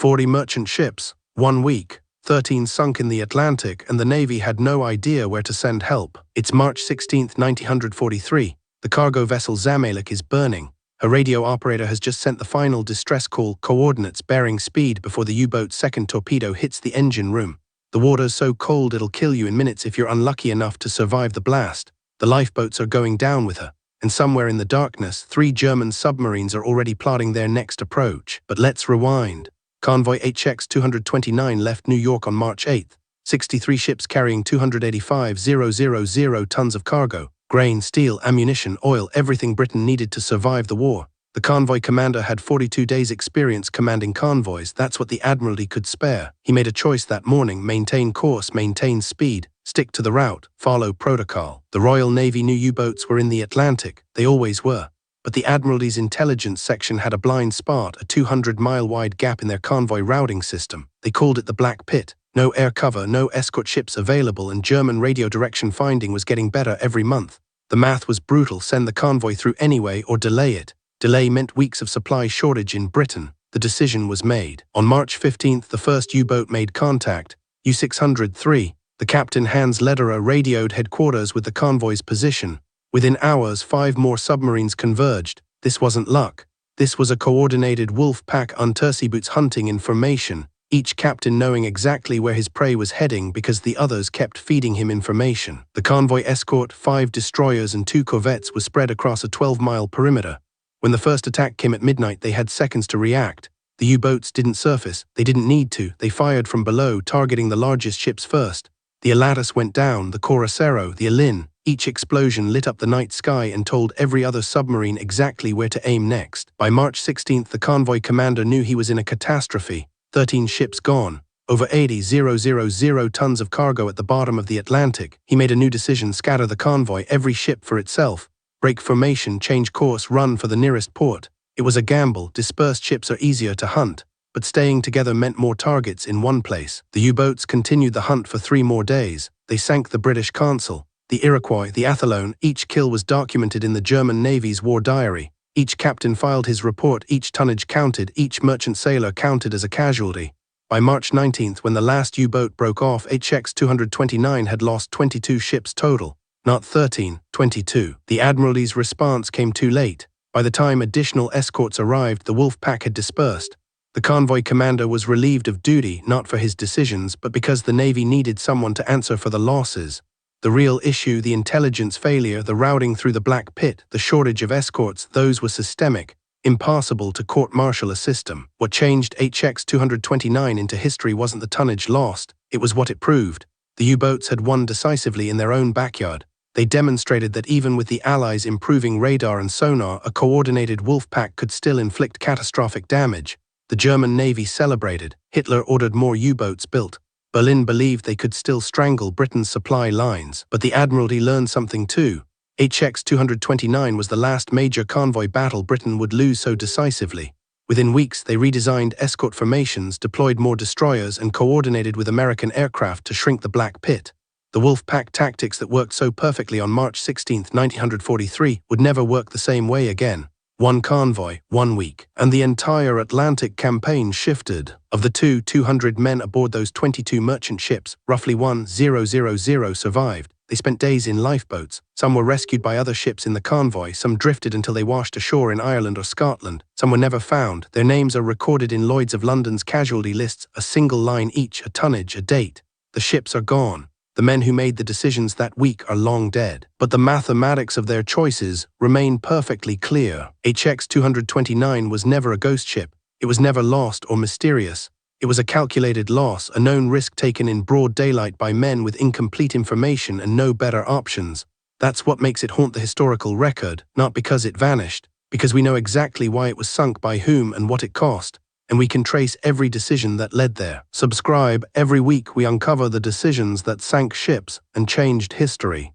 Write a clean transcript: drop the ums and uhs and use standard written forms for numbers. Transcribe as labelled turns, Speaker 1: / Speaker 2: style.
Speaker 1: 40 merchant ships, 1 week, 13 sunk in the Atlantic, and the Navy had no idea where to send help. It's March 16, 1943. The cargo vessel Zamalek is burning. A radio operator has just sent the final distress call, coordinates, bearing speed, before the U-boat's second torpedo hits the engine room. The water's so cold it'll kill you in minutes if you're unlucky enough to survive the blast. The lifeboats are going down with her, and somewhere in the darkness, 3 German submarines are already plotting their next approach. But let's rewind. Convoy HX 229 left New York on March 8. 63 ships carrying 285,000 tons of cargo. Grain, steel, ammunition, oil, everything Britain needed to survive the war. The convoy commander had 42 days' experience commanding convoys. That's what the Admiralty could spare. He made a choice that morning: maintain course, maintain speed, stick to the route, follow protocol. The Royal Navy knew U-boats were in the Atlantic. They always were. But the Admiralty's intelligence section had a blind spot, a 200-mile-wide gap in their convoy routing system. They called it the Black Pit. No air cover, no escort ships available, and German radio direction finding was getting better every month. The math was brutal: send the convoy through anyway or delay it. Delay meant weeks of supply shortage in Britain. The decision was made. On March 15th, the first U-boat made contact, U-603. The captain, Hans Lederer, radioed headquarters with the convoy's position. Within hours, 5 more submarines converged. This wasn't luck. This was a coordinated wolf pack unterseeboots hunting information, each captain knowing exactly where his prey was heading because the others kept feeding him information. The convoy escort, 5 destroyers and 2 corvettes, was spread across a 12-mile perimeter. When the first attack came at midnight, they had seconds to react. The U-boats didn't surface. They didn't need to. They fired from below, targeting the largest ships first. The Alatus went down, the Coracero, the Alin. Each explosion lit up the night sky and told every other submarine exactly where to aim next. By March 16th, the convoy commander knew he was in a catastrophe. 13 ships gone. Over 80,000 tons of cargo at the bottom of the Atlantic. He made a new decision: scatter the convoy, every ship for itself. Break formation, change course, run for the nearest port. It was a gamble. Dispersed ships are easier to hunt, but staying together meant more targets in one place. The U-boats continued the hunt for 3 more days. They sank the British Consul, the Iroquois, the Athlone. Each kill was documented in the German Navy's war diary. Each captain filed his report, each tonnage counted, each merchant sailor counted as a casualty. By March 19th, when the last U-boat broke off, HX 229 had lost 22 ships total. Not 13, 22. The Admiralty's response came too late. By the time additional escorts arrived, the wolf pack had dispersed. The convoy commander was relieved of duty, not for his decisions, but because the Navy needed someone to answer for the losses. The real issue, the intelligence failure, the routing through the Black Pit, the shortage of escorts, those were systemic. Impossible to court-martial a system. What changed HX 229 into history wasn't the tonnage lost, it was what it proved. The U-boats had won decisively in their own backyard. They demonstrated that even with the Allies improving radar and sonar, a coordinated wolf pack could still inflict catastrophic damage. The German Navy celebrated. Hitler ordered more U-boats built. Berlin believed they could still strangle Britain's supply lines. But the Admiralty learned something too. HX 229 was the last major convoy battle Britain would lose so decisively. Within weeks, they redesigned escort formations, deployed more destroyers, and coordinated with American aircraft to shrink the Black Pit. The wolf pack tactics that worked so perfectly on March 16, 1943, would never work the same way again. 1 convoy, 1 week, and the entire Atlantic campaign shifted. Of the 200 men aboard those 22 merchant ships, roughly 1,000 survived. They spent days in lifeboats. Some were rescued by other ships in the convoy, some drifted until they washed ashore in Ireland or Scotland. Some were never found. Their names are recorded in Lloyd's of London's casualty lists, a single line each, a tonnage, a date. The ships are gone. The men who made the decisions that week are long dead. But the mathematics of their choices remain perfectly clear. HX 229 was never a ghost ship. It was never lost or mysterious. It was a calculated loss, a known risk taken in broad daylight by men with incomplete information and no better options. That's what makes it haunt the historical record, not because it vanished, because we know exactly why it was sunk, by whom, and what it cost. And we can trace every decision that led there. Subscribe. Every week we uncover the decisions that sank ships and changed history.